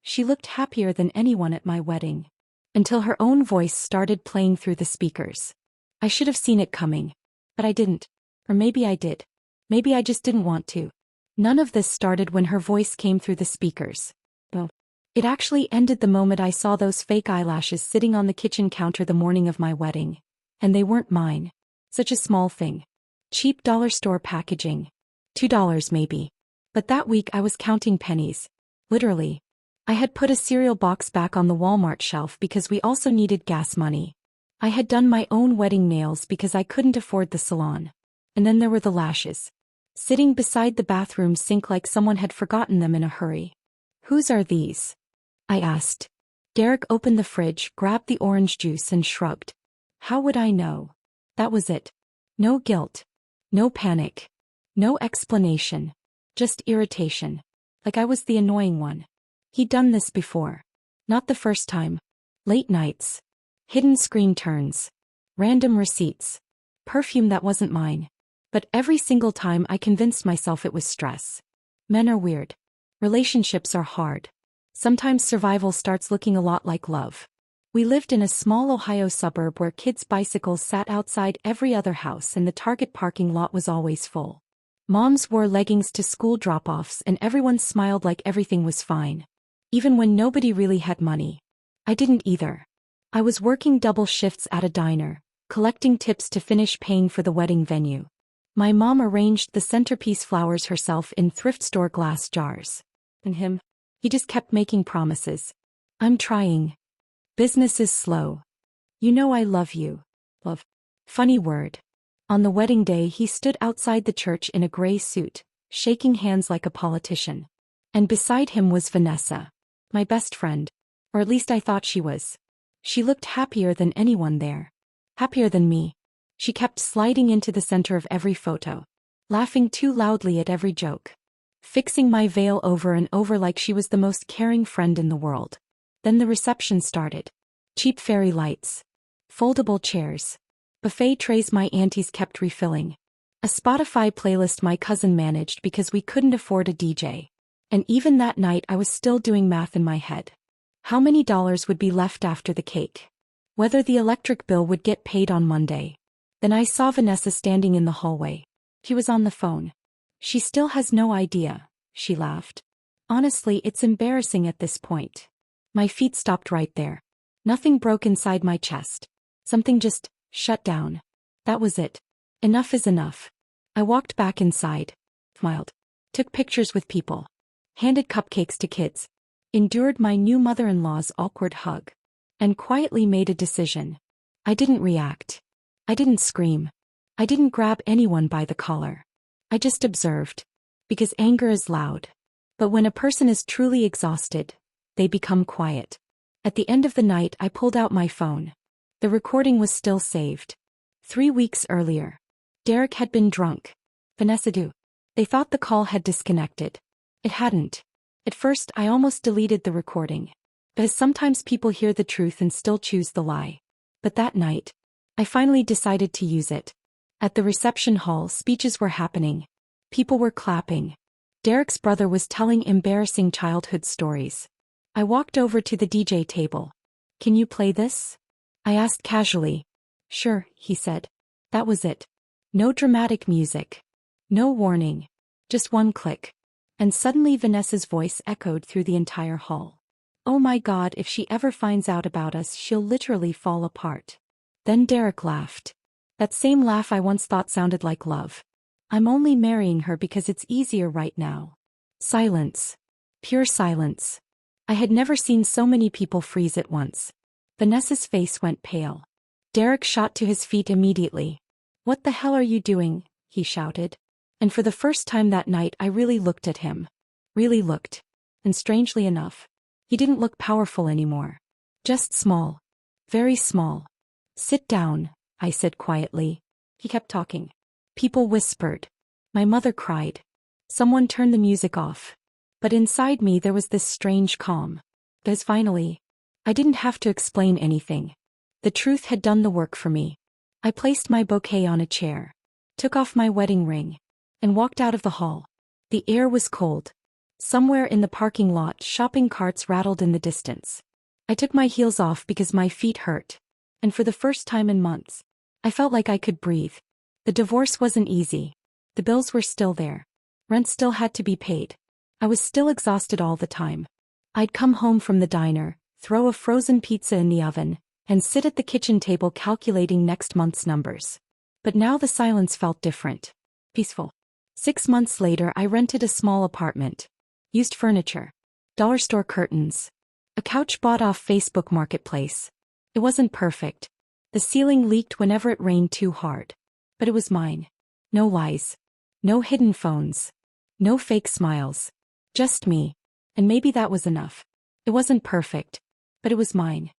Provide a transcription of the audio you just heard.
She looked happier than anyone at my wedding. Until her own voice started playing through the speakers. I should have seen it coming. But I didn't. Or maybe I did. Maybe I just didn't want to. None of this started when her voice came through the speakers. Well, it actually ended the moment I saw those fake eyelashes sitting on the kitchen counter the morning of my wedding. And they weren't mine. Such a small thing. Cheap dollar store packaging. $2 maybe. But that week I was counting pennies. Literally. I had put a cereal box back on the Walmart shelf because we also needed gas money. I had done my own wedding nails because I couldn't afford the salon. And then there were the lashes. Sitting beside the bathroom sink like someone had forgotten them in a hurry. "Whose are these?" I asked. Derek opened the fridge, grabbed the orange juice and shrugged. How would I know? That was it. No guilt. No panic. No explanation. Just irritation. Like I was the annoying one. He'd done this before. Not the first time. Late nights. Hidden screen turns. Random receipts. Perfume that wasn't mine. But every single time I convinced myself it was stress. Men are weird. Relationships are hard. Sometimes survival starts looking a lot like love. We lived in a small Ohio suburb where kids' bicycles sat outside every other house and the Target parking lot was always full. Moms wore leggings to school drop-offs and everyone smiled like everything was fine. Even when nobody really had money. I didn't either. I was working double shifts at a diner, collecting tips to finish paying for the wedding venue. My mom arranged the centerpiece flowers herself in thrift store glass jars. And him? He just kept making promises. I'm trying. Business is slow. You know I love you. Love. Funny word. On the wedding day he stood outside the church in a gray suit, shaking hands like a politician. And beside him was Vanessa. My best friend. Or at least I thought she was. She looked happier than anyone there. Happier than me. She kept sliding into the center of every photo. Laughing too loudly at every joke. Fixing my veil over and over like she was the most caring friend in the world. Then the reception started. Cheap fairy lights. Foldable chairs. Buffet trays my aunties kept refilling. A Spotify playlist my cousin managed because we couldn't afford a DJ. And even that night I was still doing math in my head. How many dollars would be left after the cake? Whether the electric bill would get paid on Monday. Then I saw Vanessa standing in the hallway. She was on the phone. She still has no idea, she laughed. Honestly, it's embarrassing at this point. My feet stopped right there. Nothing broke inside my chest. Something just shut down. That was it. Enough is enough. I walked back inside. Smiled. Took pictures with people. Handed cupcakes to kids. Endured my new mother-in-law's awkward hug. And quietly made a decision. I didn't react. I didn't scream. I didn't grab anyone by the collar. I just observed. Because anger is loud. But when a person is truly exhausted, they become quiet. At the end of the night I pulled out my phone. The recording was still saved. 3 weeks earlier. Derek had been drunk. Vanessa too. They thought the call had disconnected. It hadn't. At first I almost deleted the recording. Because sometimes people hear the truth and still choose the lie. But that night, I finally decided to use it. At the reception hall speeches were happening. People were clapping. Derek's brother was telling embarrassing childhood stories. I walked over to the DJ table. Can you play this? I asked casually. Sure, he said. That was it. No dramatic music. No warning. Just one click. And suddenly Vanessa's voice echoed through the entire hall. Oh my God, if she ever finds out about us, she'll literally fall apart. Then Derek laughed. That same laugh I once thought sounded like love. I'm only marrying her because it's easier right now. Silence. Pure silence. I had never seen so many people freeze at once. Vanessa's face went pale. Derek shot to his feet immediately. What the hell are you doing? He shouted. And for the first time that night I really looked at him. Really looked. And strangely enough, he didn't look powerful anymore. Just small. Very small. Sit down, I said quietly. He kept talking. People whispered. My mother cried. Someone turned the music off. But inside me there was this strange calm. Because finally, I didn't have to explain anything. The truth had done the work for me. I placed my bouquet on a chair. Took off my wedding ring. And walked out of the hall. The air was cold. Somewhere in the parking lot, shopping carts rattled in the distance. I took my heels off because my feet hurt. And for the first time in months, I felt like I could breathe. The divorce wasn't easy. The bills were still there. Rent still had to be paid. I was still exhausted all the time. I'd come home from the diner, throw a frozen pizza in the oven, and sit at the kitchen table calculating next month's numbers. But now the silence felt different. Peaceful. 6 months later, I rented a small apartment. Used furniture. Dollar store curtains. A couch bought off Facebook Marketplace. It wasn't perfect. The ceiling leaked whenever it rained too hard. But it was mine. No lies. No hidden phones. No fake smiles. Just me. And maybe that was enough. It wasn't perfect. But it was mine.